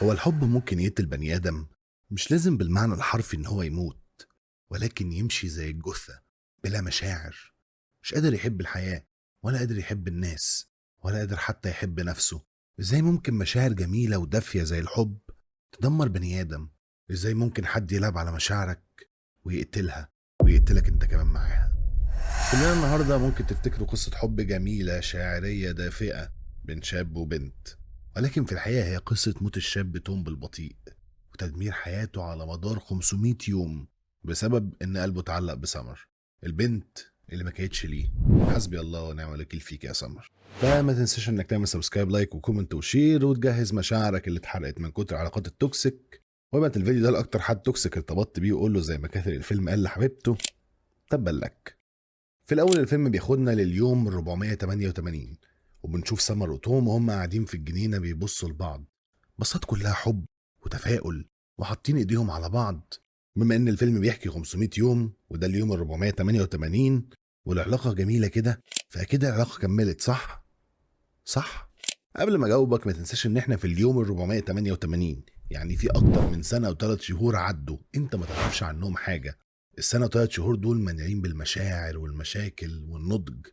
هو الحب ممكن يقتل بني آدم، مش لازم بالمعنى الحرفي إن هو يموت، ولكن يمشي زي الجثة بلا مشاعر، مش قادر يحب الحياة ولا قادر يحب الناس ولا قادر حتى يحب نفسه. إزاي ممكن مشاعر جميلة ودافية زي الحب تدمر بني آدم؟ إزاي ممكن حد يلعب على مشاعرك ويقتلها ويقتلك أنت كمان معاها؟ كلنا النهاردة ممكن تفتكروا قصة حب جميلة شاعرية دافئة بين شاب وبنت، ولكن في الحقيقة هي قصة موت الشاب توم بالبطيء وتدمير حياته على مدار 500 يوم بسبب إن قلبه اتعلق بسمر، البنت اللي ما كانتش ليه. حسبي الله ونعم الوكيل فيك يا سمر. فما تنساش انك تعمل سبسكرايب لايك وكومنت وشير وتجهز مشاعرك اللي اتحرقت من كتر العلاقات التوكسيك، وابعت الفيديو ده لاكتر حد توكسيك ارتبطت بيه وقول له زي ما كاتب الفيلم قال لحبيبته تبا لك. في الأول الفيلم بياخدنا لليوم 488 وبنشوف سمر وتوم وهم قاعدين في الجنينة بيبصوا لبعض، بصات كلها حب وتفاؤل وحاطين ايديهم على بعض. بما ان الفيلم بيحكي 500 يوم وده اليوم 488 والعلاقة جميلة كده، فأكيد العلاقة كملت، صح؟ صح؟ قبل ما اجاوبك ما تنساش ان احنا في اليوم 488، يعني في اكتر من سنة و3 شهور عدوا انت ما تعرفش عنهم حاجة. السنة و3 شهور دول مليانين بالمشاعر والمشاكل والنضج،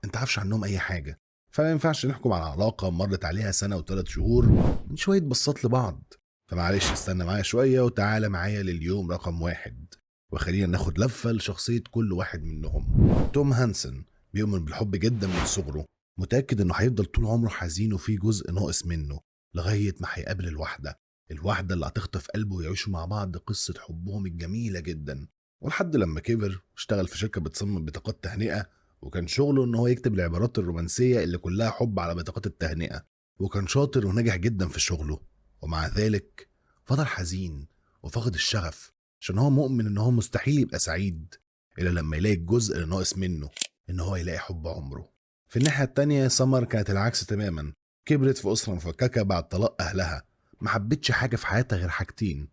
انت عارفش عنهم اي حاجة. فما ينفعش نحكم على علاقة مرت عليها سنة و3 شهور من شوية بصات لبعض. فمعلش استنى معايا شوية وتعالى معايا لليوم رقم 1 وخلينا ناخد لفة لشخصية كل واحد منهم. توم هانسن بيؤمن بالحب جدا من صغره، متأكد انه هيفضل طول عمره حزين وفي جزء ناقص منه لغاية ما هيقابل الواحدة اللي هتخطف قلبه ويعيشوا مع بعض قصة حبهم الجميلة جدا. ولحد لما كبر اشتغل في شركة بتصمم بطاقات تهنئة، وكان شغله ان هو يكتب العبارات الرومانسية اللي كلها حب على بطاقات التهنئة، وكان شاطر وناجح جدا في شغله. ومع ذلك فضل حزين وفقد الشغف عشان هو مؤمن ان هو مستحيل يبقى سعيد الا لما يلاقي الجزء اللي ناقص منه، ان هو يلاقي حب عمره. في الناحية التانية سمر كانت العكس تماما، كبرت في أسرة مفككة بعد طلاق أهلها، ما حبتش حاجة في حياتها غير حاجتين: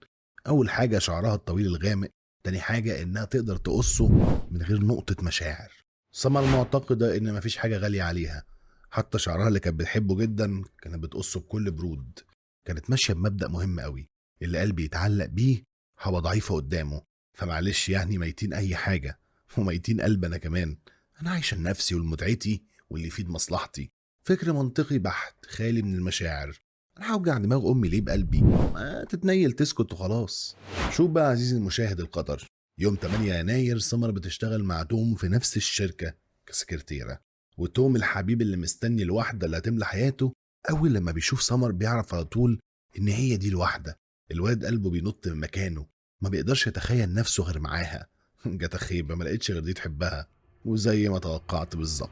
أول حاجة شعرها الطويل الغامق، تاني حاجة إنها تقدر تقصه من غير نقطة مشاعر. سمر معتقدة إن مفيش حاجة غالية عليها، حتى شعرها اللي كانت بتحبه جدا كانت بتقصه بكل برود. كانت ماشية بمبدأ مهم قوي: اللي قلبي يتعلق بيه هبقى ضعيفة قدامه، فمعلش يعني ميتين أي حاجة وميتين قلب أنا كمان، أنا عايشة لنفسي ولمتعتي واللي يفيد مصلحتي. فكر منطقي بحت خالي من المشاعر. انا هوجع دماغ امي ليه بقلبي؟ ما تتنيل تسكت وخلاص. شوف بقى عزيزي المشاهد القدر، يوم 8 يناير سمر بتشتغل مع توم في نفس الشركة كسكرتيرة، وتوم الحبيب اللي مستني الواحدة اللي هتملى حياته أول لما بيشوف سمر بيعرف على طول إن هي دي الواحدة. الواد قلبه بينط من مكانه، ما بيقدرش يتخيل نفسه غير معاها. جت خيبة، ما لقيتش غير دي تحبها، وزي ما توقعت بالظبط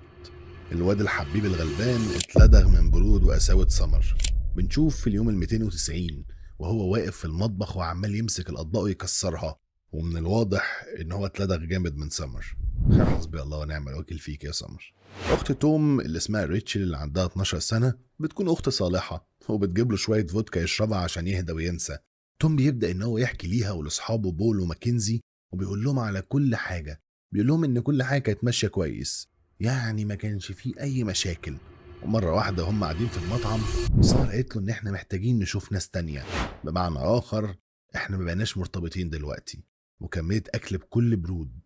الواد الحبيب الغلبان اتلدغ من برود وقساوة سمر. بنشوف في اليوم 290 وهو واقف في المطبخ وعمال يمسك الأطباق ويكسرها، ومن الواضح إن هو اتلدغ جامد من سمر. حسبي الله ونعم الوكيل فيك يا سمر. أخت توم اللي اسمها ريتشل اللي عندها 12 سنة بتكون أخت صالحة وبتجيب له شوية فودكا يشربها عشان يهدى وينسى. توم بيبدأ إن هو يحكي ليها ولأصحابه بول وماكنزي وبيقول لهم على كل حاجة، بيقول لهم إن كل حاجة كانت ماشية كويس، يعني ما كانش فيه أي مشاكل. ومرة واحدة هم قاعدين في المطعم سارة قالت له إن إحنا محتاجين نشوف ناس تانية، بمعنى آخر إحنا ما بقيناش مرتبطين دلوقتي. وكملت أكل بكل برود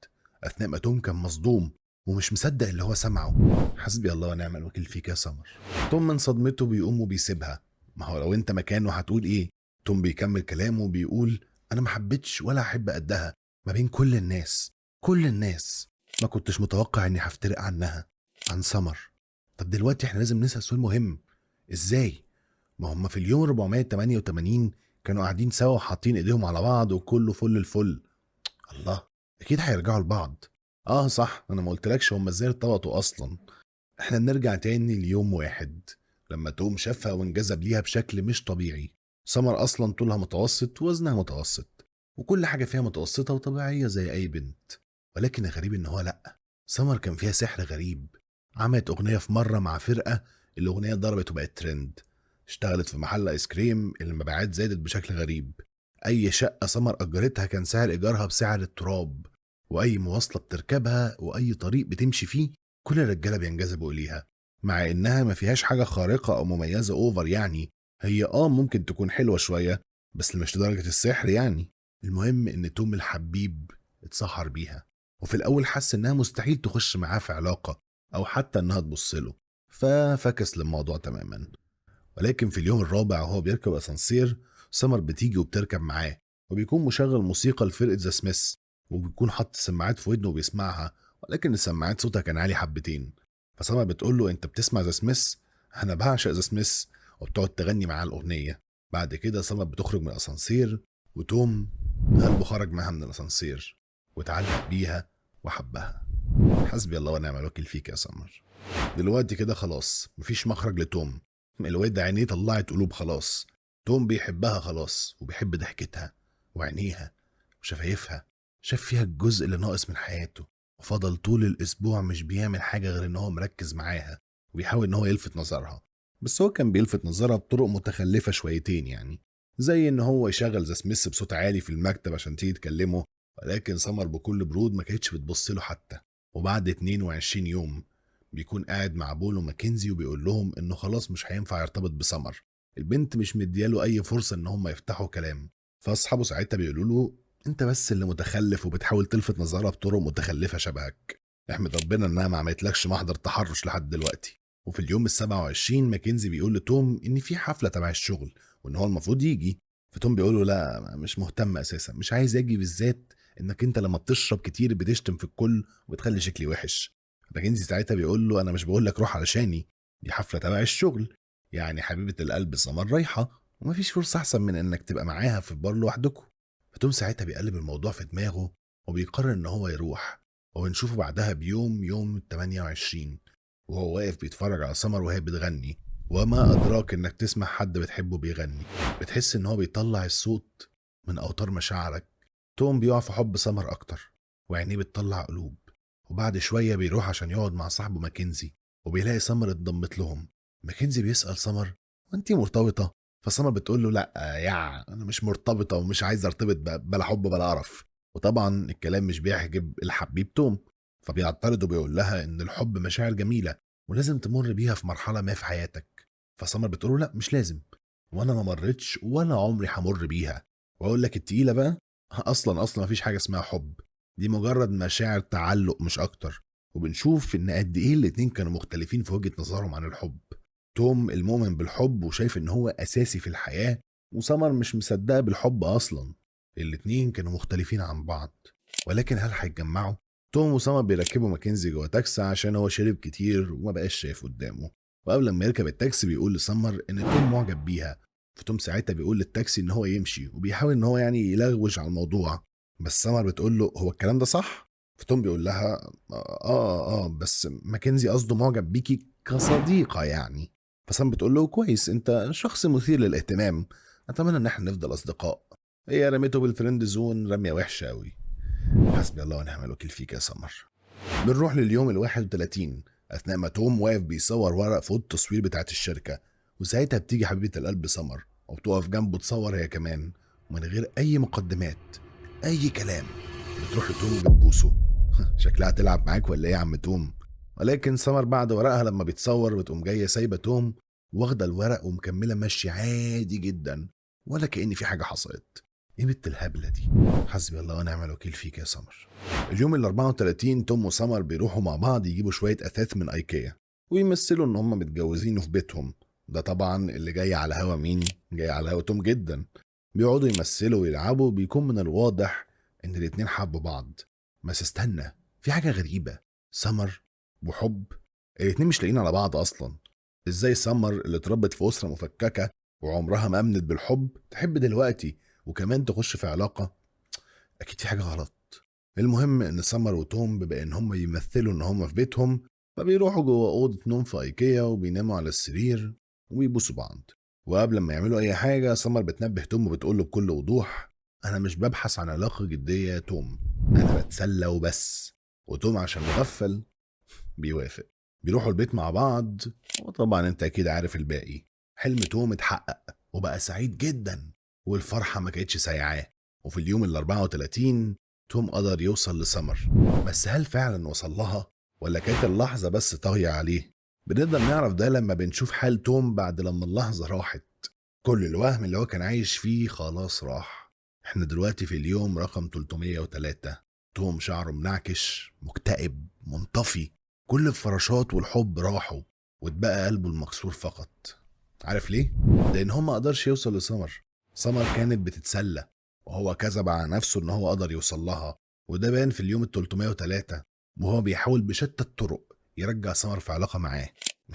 أثناء ما توم كان مصدوم ومش مصدق اللي هو سمعه. حسبي الله ونعم الوكيل فيك يا سمر. توم من صدمته بيقوم وبيسيبها. ما هو لو أنت مكانه هتقول إيه؟ توم بيكمل كلامه وبيقول: أنا ما حبيتش ولا أحب قدها، ما بين كل الناس، كل الناس ما كنتش متوقع إني هفترق عنها، عن سمر. طب دلوقتي احنا لازم نسأل سؤال مهم: ازاي؟ ما هم في اليوم 488 كانوا قاعدين سوا وحاطين ايديهم على بعض وكله فل الفل. الله، اكيد هيرجعوا لبعض. اه صح، انا ما قلتلكش هم ازاي ارتبطوا اصلا. احنا بنرجع تاني ليوم 1 لما توم شافها وانجذب ليها بشكل مش طبيعي. سمر اصلا طولها متوسط ووزنها متوسط وكل حاجة فيها متوسطة وطبيعية زي اي بنت، ولكن الغريب ان هو لأ، سمر كان فيها سحر غريب. عملت اغنية في مرة مع فرقة، الاغنية ضربت وبقت ترند. اشتغلت في محل ايس كريم، المبيعات زادت بشكل غريب. اي شقة سمر اجرتها كان سعر ايجارها بسعر التراب، واي مواصلة بتركبها واي طريق بتمشي فيه كل الرجالة بينجذبوا اليها، مع انها ما فيهاش حاجة خارقة او مميزة اوفر يعني، هي ممكن تكون حلوة شوية، بس مش لدرجة السحر يعني. المهم إن توم الحبيب اتسحر بيها، وفي الأول حس إنها مستحيل تخش معاه في علاقة أو حتى إنها تبص له، ففكس للموضوع تماما. ولكن في اليوم الرابع وهو بيركب أسانسير، سمر بتيجي وبتركب معاه، وبيكون مشغل موسيقى لفرقة ذا سميث، وبيكون حاطط سماعات في ودنه وبيسمعها، ولكن السماعات صوتها كان عالي حبتين. فسمر بتقول له: انت بتسمع ذا سميث؟ انا بعشق ذا سميث. وبتقعد تغني معاه الأغنية. بعد كده سمر بتخرج من الأسانسير، وتوم قلبه خرج معاها من الأسانسير واتعلق بيها وحبها. حسبي الله ونعم الوكيل فيك يا سمر. دلوقتي كده خلاص مفيش مخرج لتوم. الواد ده عينيه طلعت قلوب خلاص. توم بيحبها خلاص، وبيحب ضحكتها وعينيها وشفايفها. شاف فيها الجزء اللي ناقص من حياته، وفضل طول الأسبوع مش بيعمل حاجة غير إن هو مركز معاها وبيحاول إن هو يلفت نظرها. بس هو كان بيلفت نظرها بطرق متخلفة شويتين يعني، زي إن هو يشغل ذا سميث بصوت عالي في المكتب عشان تيجي تكلمه، ولكن سمر بكل برود ما كانتش بتبص له حتى. وبعد 22 يوم بيكون قاعد مع بول وماكنزي وبيقول لهم انه خلاص مش هينفع يرتبط بسمر. البنت مش مدياله اي فرصه ان هم يفتحوا كلام. فاصحابه ساعتها بيقولوا له: انت بس اللي متخلف وبتحاول تلفت نظرها بطرق متخلفه شبهك. احمد ربنا انها ما عملتلكش محضر تحرش لحد دلوقتي. وفي اليوم ال27 ماكنزي بيقول لتوم ان في حفله تبع الشغل وان هو المفروض يجي. فتوم بيقول له: لا مش مهتم اساسا، مش عايز اجي، بالذات انك انت لما بتشرب كتير بتشتم في الكل وبتخلي شكلي وحش. ماكنزي ساعتها بيقول له: انا مش بقول لك روح علشاني، دي حفله تبع الشغل، يعني حبيبه القلب سمر رايحه، ومفيش فرصه احسن من انك تبقى معاها في البار لوحدكم. فتوم ساعتها بيقلب الموضوع في دماغه وبيقرر ان هو يروح. وبنشوفه بعدها بيوم، يوم 28، وهو واقف بيتفرج على سمر وهي بتغني. وما ادراك انك تسمع حد بتحبه بيغني، بتحس ان هو بيطلع الصوت من اوتار مشاعرك. توم بيقع في حب سمر اكتر، وعينيه بتطلع قلوب. وبعد شوية بيروح عشان يقعد مع صاحبه ماكنزي، وبيلاقي سمر اتضمت لهم. ماكنزي بيسأل سمر: وانتي مرتبطة؟ فسمر بتقول له: لا انا مش مرتبطة ومش عايز ارتبط بلا حب بلا قرف. وطبعا الكلام مش بيعجب الحبيب توم، فبيعترض وبيقول لها ان الحب مشاعر جميلة ولازم تمر بيها في مرحلة ما في حياتك. فسمر بتقول له: لا مش لازم، وانا ما مرتش ولا عمري همر بيها. واقول لك التقيلة بقى: اصلا مفيش حاجة اسمها حب، دي مجرد مشاعر تعلق مش اكتر. وبنشوف ان قد ايه الاتنين كانوا مختلفين في وجهة نظرهم عن الحب. توم المؤمن بالحب وشايف ان هو اساسي في الحياة، وسمر مش مصدقة بالحب اصلا. الاتنين كانوا مختلفين عن بعض، ولكن هل هيتجمعوا؟ توم وسمر بيركبوا ماكنزي جوه تاكسي عشان هو شرب كتير وما بقاش شايف قدامه. وقبل ما يركب التاكسي بيقول لسمر ان توم معجب بيها. فتوم ساعتها بيقول للتاكسي ان هو يمشي، وبيحاول ان هو يعني يلغوش على الموضوع. بس سمر بتقول له: هو الكلام ده صح؟ فتوم بيقول لها: بس ماكنزي قصده معجب بيكي كصديقة يعني. فسام بتقول له: كويس، انت شخص مثير للاهتمام، اتمنى ان احنا نفضل اصدقاء. هي رميته بالفريند زون رمية وحشة قوي. حسبي الله ونعم الوكيل فيك يا سمر. بنروح لليوم ال31 اثناء ما توم واقف بيصور ورق في اوضه التصوير بتاعت الشركة. وساعتها بتيجي حبيبة القلب سمر وبتقف جنبه تصور هي كمان، ومن غير اي مقدمات، اي كلام، بتروح لتوم وبتبوسه. شكلها تلعب معاك ولا ايه يا عم توم؟ ولكن سمر بعد ورقها لما بتصور بتقوم جايه سايبه توم، واخده الورق ومكمله ماشيه عادي جدا، ولا كأن في حاجه حصلت. ايه بنت الهبله دي؟ حسبي الله ونعم الوكيل فيك يا سمر. اليوم ال34 توم وسمر بيروحوا مع بعض يجيبوا شويه اثاث من ايكيا، ويمثلوا ان هم متجوزين في بيتهم. ده طبعا اللي جاي على هوا مين؟ جاي على هوا توم جدا. بيقعدوا يمثلوا ويلعبوا، بيكون من الواضح ان الاتنين حبوا بعض. بس استنى، في حاجة غريبة. سمر وحب، الاتنين مش لاقيين على بعض اصلا. ازاي سمر اللي اتربت في اسرة مفككة وعمرها ما امنت بالحب تحب دلوقتي وكمان تخش في علاقة؟ اكيد في حاجة غلط. المهم ان سمر وتوم بما ان هم يمثلوا ان هم في بيتهم، فبيروحوا جوه اوضه نوم في ايكيا وبيناموا على السرير وبيبوسوا بعض. وقبل ما يعملوا اي حاجه سمر بتنبه توم وبتقول له بكل وضوح: انا مش ببحث عن علاقه جديه يا توم، انا بتسلى وبس. وتوم عشان مغفل بيوافق. بيروحوا البيت مع بعض، وطبعا انت اكيد عارف الباقي. حلم توم اتحقق وبقى سعيد جدا، والفرحه ما كانتش سايعاه. وفي اليوم ال34 توم قدر يوصل لسمر. بس هل فعلا وصل لها ولا كانت اللحظة بس طاغية عليه؟ بنقدر نعرف ده لما بنشوف حال توم بعد لما اللحظة راحت. كل الوهم اللي هو كان عايش فيه خلاص راح. احنا دلوقتي في اليوم رقم 303. توم شعره منعكش، مكتئب، منطفي. كل الفراشات والحب راحوا، واتبقى قلبه المكسور فقط. عارف ليه؟ لان هو ما قدرش يوصل لسمر. سمر كانت بتتسلى، وهو كذب على نفسه ان هو قدر يوصل لها. وده بان في اليوم ال 303، وهو بيحاول بشتى الطرق يرجع سمر في علاقة معاه.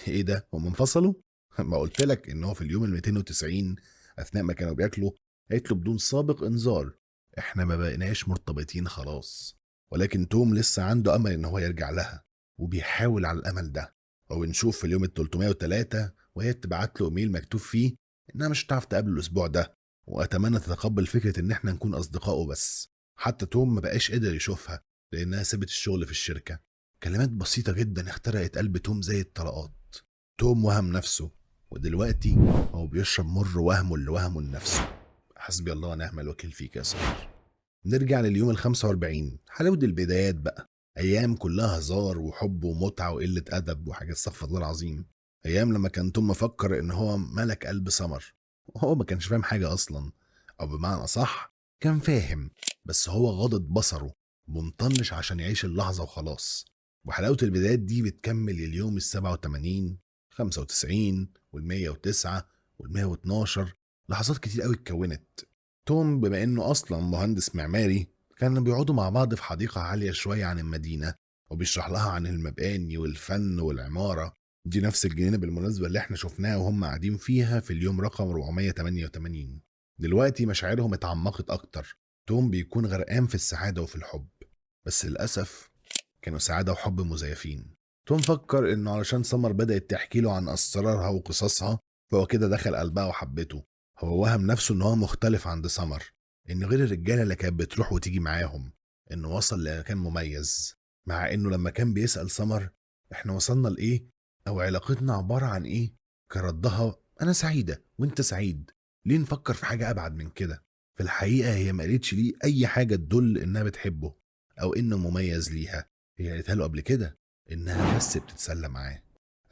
ايه ده؟ هم انفصلوا؟ ما قلت لك ان هو في اليوم ال 290 اثناء ما كانوا بياكلوا قالت له بدون سابق انذار: احنا ما بقيناش مرتبطين خلاص. ولكن توم لسه عنده امل ان هو يرجع لها، وبيحاول على الامل ده. وبنشوف في اليوم ال 303 وهي بتبعت له ايميل مكتوب فيه انها مش هتعرف تقابله الاسبوع ده، واتمنى تتقبل فكره ان احنا نكون اصدقاء وبس. حتى توم ما بقاش قادر يشوفها لانها سابت الشغل في الشركه. كلمات بسيطه جدا اخترقت قلب توم زي الطلقات. توم وهم نفسه، ودلوقتي هو بيشرب مر وهمه اللي وهمه لنفسه. حسبي الله ونعم الوكيل فيك يا سمر. نرجع لليوم ال 45، حلاوة البدايات بقى. أيام كلها هزار وحب ومتعة وقلة أدب وحاجات استغفر الله العظيم. أيام لما كان توم مفكر إن هو ملك قلب سمر، وهو ما كانش فاهم حاجة أصلا. أو بمعنى صح، كان فاهم، بس هو غاضت بصره، ممطنش عشان يعيش اللحظة وخلاص. وحلاوة البدايات دي بتكمل اليوم ال 87، 95 وال 109 وال 112. لحظات كتير قوي اتكونت. توم بما انه اصلا مهندس معماري، كانوا بيقعدوا مع بعض في حديقة عالية شوية عن المدينة، وبيشرح لها عن المباني والفن والعمارة. دي نفس الجنينة بالمناسبة اللي احنا شفناها وهم قاعدين فيها في اليوم رقم 488. دلوقتي مشاعرهم اتعمقت اكتر. توم بيكون غرقان في السعادة وفي الحب، بس للأسف كانوا سعادة وحب مزيفين. توم فكر انه علشان سمر بدأت تحكي له عن اسرارها وقصصها فهو كده دخل قلبها وحبته. هو وهم نفسه ان هو مختلف عند سمر، انه غير الرجاله اللي كانت بتروح وتيجي معاهم، انه وصل لمكان مميز. مع انه لما كان بيسأل سمر احنا وصلنا لايه او علاقتنا عباره عن ايه، كان ردها انا سعيده وانت سعيد، ليه نفكر في حاجه ابعد من كده؟ في الحقيقه هي ما قالتش ليه اي حاجه تدل انها بتحبه او انه مميز ليها. هي قالتها له قبل كده انها بس بتتسلى معاه.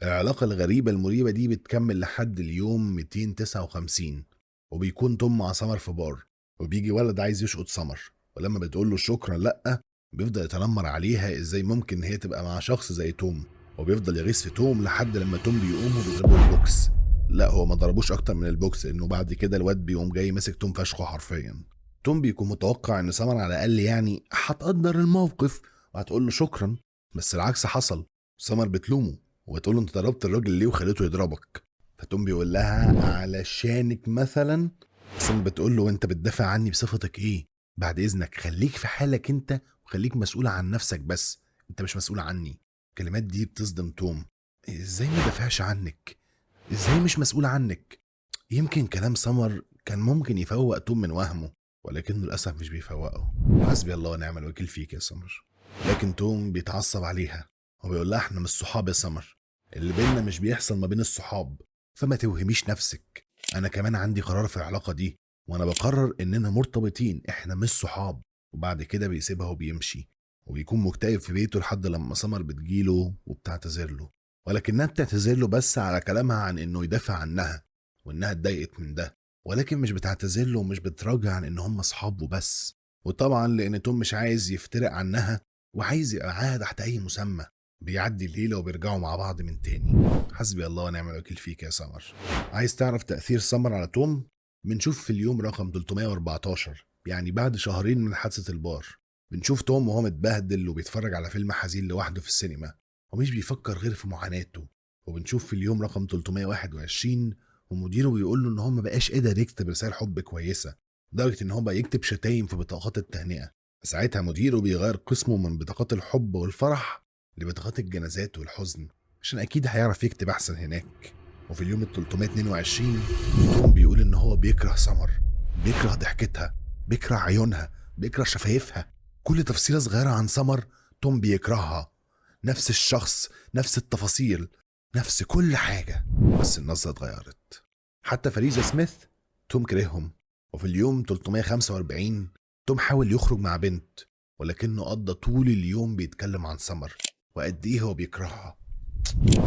العلاقة الغريبة المريبة دي بتكمل لحد اليوم 259، وبيكون توم مع سمر في بار، وبيجي ولد عايز يشقط سمر، ولما بتقول له شكرا لأ بيفضل يتنمر عليها ازاي ممكن هي تبقى مع شخص زي توم، وبيفضل يغيظ في توم لحد لما توم بيقوم وبيضربه البوكس. لا هو ما ضربوش اكتر من البوكس، انه بعد كده الواد بيقوم جاي ماسك توم فشخه حرفيا. توم بيكون متوقع ان سمر على الاقل يعني هتقدر الموقف وهتقول له شكرا، بس العكس حصل. سمر بتلومه وتقول له انت ضربت الراجل ليه وخليته يضربك؟ فتقوم بيقول لها علشانك مثلا. سمر بتقول له انت بتدافع عني بصفتك ايه؟ بعد اذنك خليك في حالك انت وخليك مسؤول عن نفسك بس، انت مش مسؤول عني. الكلمات دي بتصدم توم. ازاي ما دافعش عنك؟ ازاي مش مسؤول عنك؟ يمكن كلام سمر كان ممكن يفوق توم من وهمه، ولكنه للاسف مش بيفوقه. حسبي الله ونعم الوكيل فيك يا سمر. لكن توم بيتعصب عليها وبيقول لها احنا مش صحاب يا سمر، اللي بينا مش بيحصل ما بين الصحاب، فما توهميش نفسك. انا كمان عندي قرار في العلاقة دي، وانا بقرر اننا مرتبطين احنا مش صحاب. وبعد كده بيسيبها وبيمشي، وبيكون مكتئب في بيته لحد لما سمر بتجيله وبتعتذر له، ولكنها بتعتذر له بس على كلامها عن انه يدافع عنها وانها اتضايقت من ده، ولكن مش بتعتذر له ومش بتراجع عن ان هم اصحاب وبس. وطبعا لان توم مش عايز يفترق عنها وعايز يبقى معاها تحت اي مسمى، بيعدي الليله وبيرجعوا مع بعض من تاني. حسبي الله ونعم الوكيل فيك يا سمر. عايز تعرف تاثير سمر على توم؟ بنشوف في اليوم رقم 314، يعني بعد شهرين من حادثه البار، بنشوف توم وهو متبهدل وبيتفرج على فيلم حزين لوحده في السينما ومش بيفكر غير في معاناته. وبنشوف في اليوم رقم 321 ومديره بيقول له ان هو ما بقاش قادر يكتب رسائل حب كويسه، لدرجه ان هو بقى يكتب شتايم في بطاقات التهنئه. ساعتها مديره بيغير قسمه من بطاقات الحب والفرح لبطاقات الجنازات والحزن، عشان اكيد هيعرف يكتب احسن هناك. وفي اليوم ال 322 توم بيقول ان هو بيكره سمر، بيكره ضحكتها، بيكره عيونها، بيكره شفايفها. كل تفصيلة صغيرة عن سمر توم بيكرهها، نفس الشخص، نفس التفاصيل، نفس كل حاجة، بس النظرة اتغيرت. حتى فريزا سميث توم كرههم. وفي اليوم 345 توم حاول يخرج مع بنت، ولكنه قضى طول اليوم بيتكلم عن سمر وقد ايه هو بيكرهها.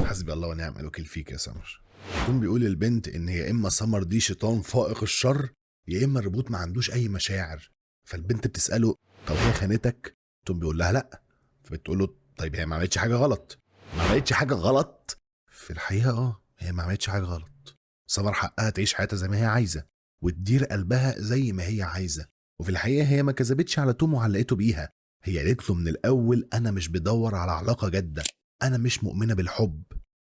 حسبي الله ونعم الوكيل فيك يا سمر. توم بيقول للبنت ان يا اما سمر دي شيطان فائق الشر، يا اما الروبوت ما عندوش اي مشاعر. فالبنت بتساله طب هي خانتك؟ توم بيقول لها لا. فبتقول له طيب هي ما عملتش حاجه غلط؟ ما عملتش حاجه غلط. في الحقيقه هي ما عملتش حاجه غلط. سمر حقها تعيش حياتها زي ما هي عايزه وتدير قلبها زي ما هي عايزه. وفي الحقيقه هي ما كذبتش على توم وعلقته بيها. هي قالت له من الاول انا مش بدور على علاقه جاده، انا مش مؤمنه بالحب.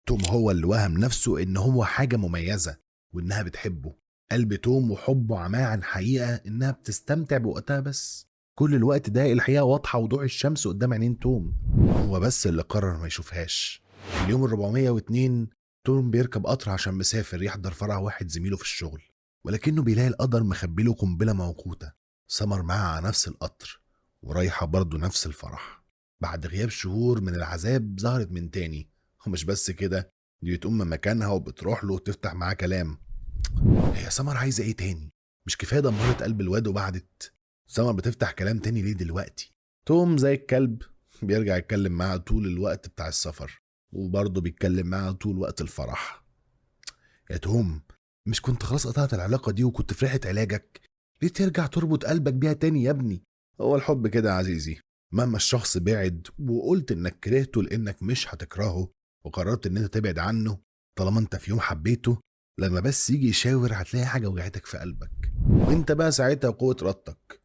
توم هو اللي وهم نفسه ان هو حاجه مميزه وانها بتحبه. قلب توم وحبه عماه عن حقيقه انها بتستمتع بوقتها بس. كل الوقت ده الحقيقه واضحه وضوح الشمس قدام عينين توم، هو بس اللي قرر ما يشوفهاش. في اليوم ال 402 توم بيركب قطر عشان مسافر يحضر فرح واحد زميله في الشغل، ولكنه بيلاقي القدر مخبيله قنبله موقوته. سمر معاها على نفس القطر ورايحه برضه نفس الفرح. بعد غياب شهور من العذاب ظهرت من تاني. ومش بس كده، دي بتقوم من مكانها وبتروح له وتفتح معاه كلام. هي سمر عايزه ايه تاني؟ مش كفايه دمرت قلب الواد وبعدت؟ سمر بتفتح كلام تاني ليه دلوقتي؟ توم زي الكلب بيرجع يتكلم معاها طول الوقت بتاع السفر، وبرضه بيتكلم معاها طول وقت الفرح. يا توم، مش كنت خلاص قطعت العلاقه دي وكنت في ريحه علاجك؟ ليه ترجع تربط قلبك بيها تاني يا ابني؟ هو الحب كده يا عزيزي، مهما الشخص بعد وقلت انك كرهته لانك مش هتكرهه وقررت ان انت تبعد عنه، طالما انت في يوم حبيته لما بس يجي يشاور هتلاقي حاجه وجعتك في قلبك، وانت بقى ساعتها قوه ردك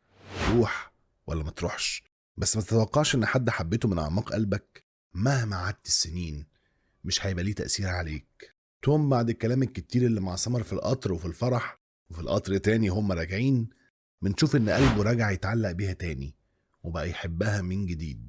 تروح ولا ما تروحش. بس ما تتوقعش ان حد حبيته من اعماق قلبك مهما عدت السنين مش هيبقى ليه تاثير عليك. توم بعد الكلام الكتير اللي مع سمر في القطر وفي الفرح وفي القطر تاني هم راجعين، بنشوف ان قلبه رجع يتعلق بيها تاني وبقى يحبها من جديد.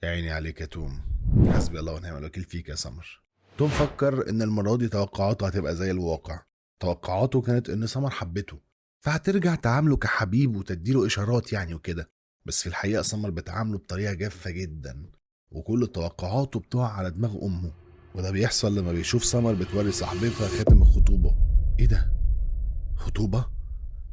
يا عيني عليك يا توم، حسبي الله ونعم الوكيل فيك يا سمر. توم فكر ان المرة دي توقعاته هتبقى زي الواقع. توقعاته كانت ان سمر حبته فهترجع تعامله كحبيب وتديله اشارات يعني وكده. بس في الحقيقة سمر بتعامله بطريقة جافة جدا، وكل توقعاته بتقع على دماغ امه. وده بيحصل لما بيشوف سمر بتوري صاحبتها خاتم الخطوبة. ايه ده؟ خطوبة؟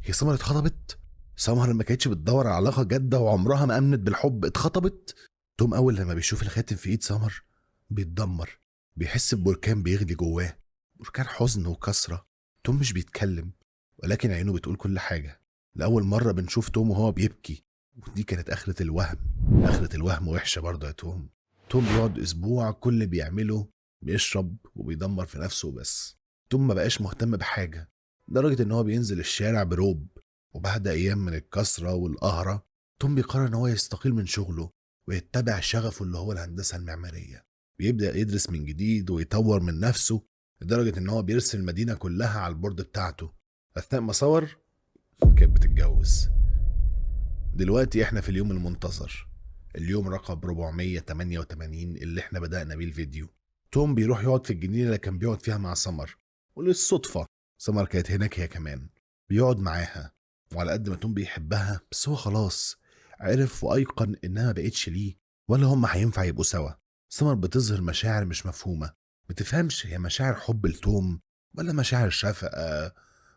هي سمر اتخطبت؟ سمر ما كانتش بتدور على علاقة جادة وعمرها ما امنت بالحب اتخطبت؟ توم اول لما بيشوف الخاتم في ايد سمر بيتدمر، بيحس ببركان بيغلي جواه، بركان حزن وكسرة. توم مش بيتكلم ولكن عينه بتقول كل حاجة. لأول مرة بنشوف توم وهو بيبكي، ودي كانت آخرة الوهم. آخرة الوهم وحشة برضه يا توم. توم بيقعد أسبوع كل اللي بيعمله بيشرب وبيدمر في نفسه بس. توم ما بقاش مهتم بحاجة لدرجة إن هو بينزل الشارع بروب. وبعد أيام من الكسرة والقهرة توم بيقرر إن هو يستقيل من شغله ويتبع شغفه اللي هو الهندسة المعمارية. بيبدأ يدرس من جديد ويطور من نفسه لدرجة إن هو بيرسم المدينة كلها على البورد بتاعته. أثناء ما صور كانت بتتجوز. دلوقتي إحنا في اليوم المنتظر، اليوم رقم 488 اللي إحنا بدأنا بيه الفيديو. توم بيروح يقعد في الجنينة اللي كان بيقعد فيها مع سمر، وللصدفة سمر كانت هناك هي كمان. بيقعد معاها، وعلى قد ما توم بيحبها بس هو خلاص عرف وأيقن إنها ما بقتش ليه ولا هم هينفع يبقوا سوا. سمر بتظهر مشاعر مش مفهومة، بتفهمش هي مشاعر حب لتوم ولا مشاعر شفقة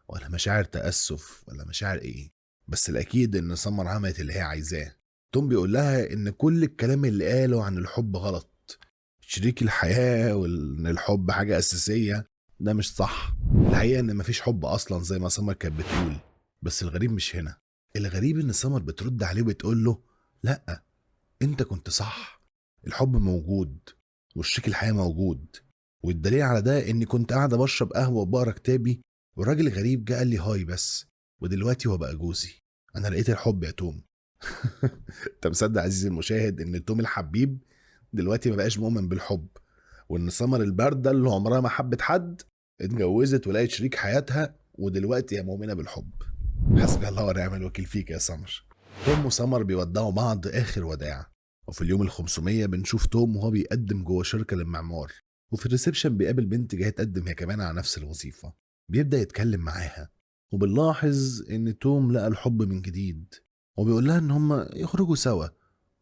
ولا مشاعر تأسف ولا مشاعر ايه. بس الأكيد إن سمر عملت اللي هي عايزاه. توم بيقول لها إن كل الكلام اللي قاله عن الحب غلط، شريك الحياة وإن الحب حاجة أساسية، ده مش صح. الحقيقة إن مفيش حب أصلا زي ما سمر كانت بتقول. بس الغريب مش هنا، الغريب إن سمر بترد عليه وبتقول له لأ، أنت كنت صح، الحب موجود وشريك الحياة موجود. والدليل على ده إني كنت قاعدة بشرب قهوة وبقرا كتابي والراجل غريب جه قال لي هاي بس، ودلوقتي هو بقى جوزي. أنا لقيت الحب يا توم. أنت مصدق عزيزي المشاهد إن توم الحبيب دلوقتي ما بقاش مؤمن بالحب، وإن سمر الباردة اللي عمرها ما حبت حد اتجوزت ولقيت شريك حياتها ودلوقتي هي مؤمنة بالحب. حسبي الله ونعم الوكيل فيك يا سمر. توم وسمر بيودعوا بعض آخر وداع، وفي اليوم ال500 بنشوف توم وهو بيقدم جوه شركة للمعمار، وفي الريسبشن بيقابل بنت جاية تقدم هي كمان على نفس الوظيفة. بيبدأ يتكلم معاها وبنلاحظ إن توم لقى الحب من جديد، وبيقول لها إن هما يخرجوا سوا،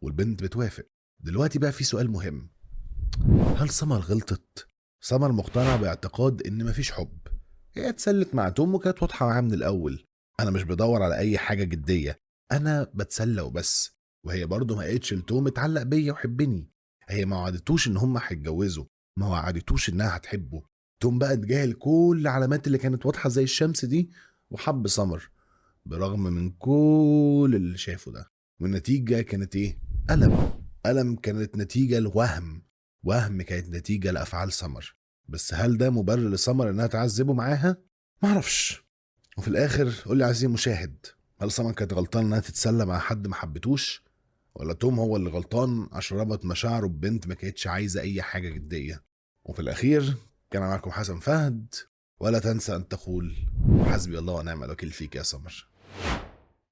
والبنت بتوافق. دلوقتي بقى في سؤال مهم، هل سمر غلطت؟ سمر مقتنع باعتقاد إن مفيش حب، هي اتسلت مع توم وكانت واضحة معاه من الأول. أنا مش بدور على أي حاجة جدية، أنا بتسلى وبس. وهي برضه ما قالتش لتوم اتعلق بيا وحبني، هي ما وعدتوش إن هما هيتجوزوا، ما وعدتوش إنها هتحبه. توم بقى اتجاهل كل العلامات اللي كانت واضحة زي الشمس دي وحب سمر برغم من كل اللي شافه ده. والنتيجة كانت ايه؟ ألم كانت نتيجة لوهم، وهم كانت نتيجة لأفعال سمر. بس هل ده مبرر لسمر انها تعذبه معاها؟ معرفش. وفي الاخر قول لي عزيزي المشاهد، هل سمر كانت غلطان انها تتسلى مع حد ما حبتوش، ولا توم هو اللي غلطان عشان ربط مشاعره ببنت ما كانتش عايزة اي حاجة جدية؟ وفي الاخير كان معكم حسن فهد، ولا تنسى ان تقول حسبي الله ونعم الوكيل فيك يا سمر.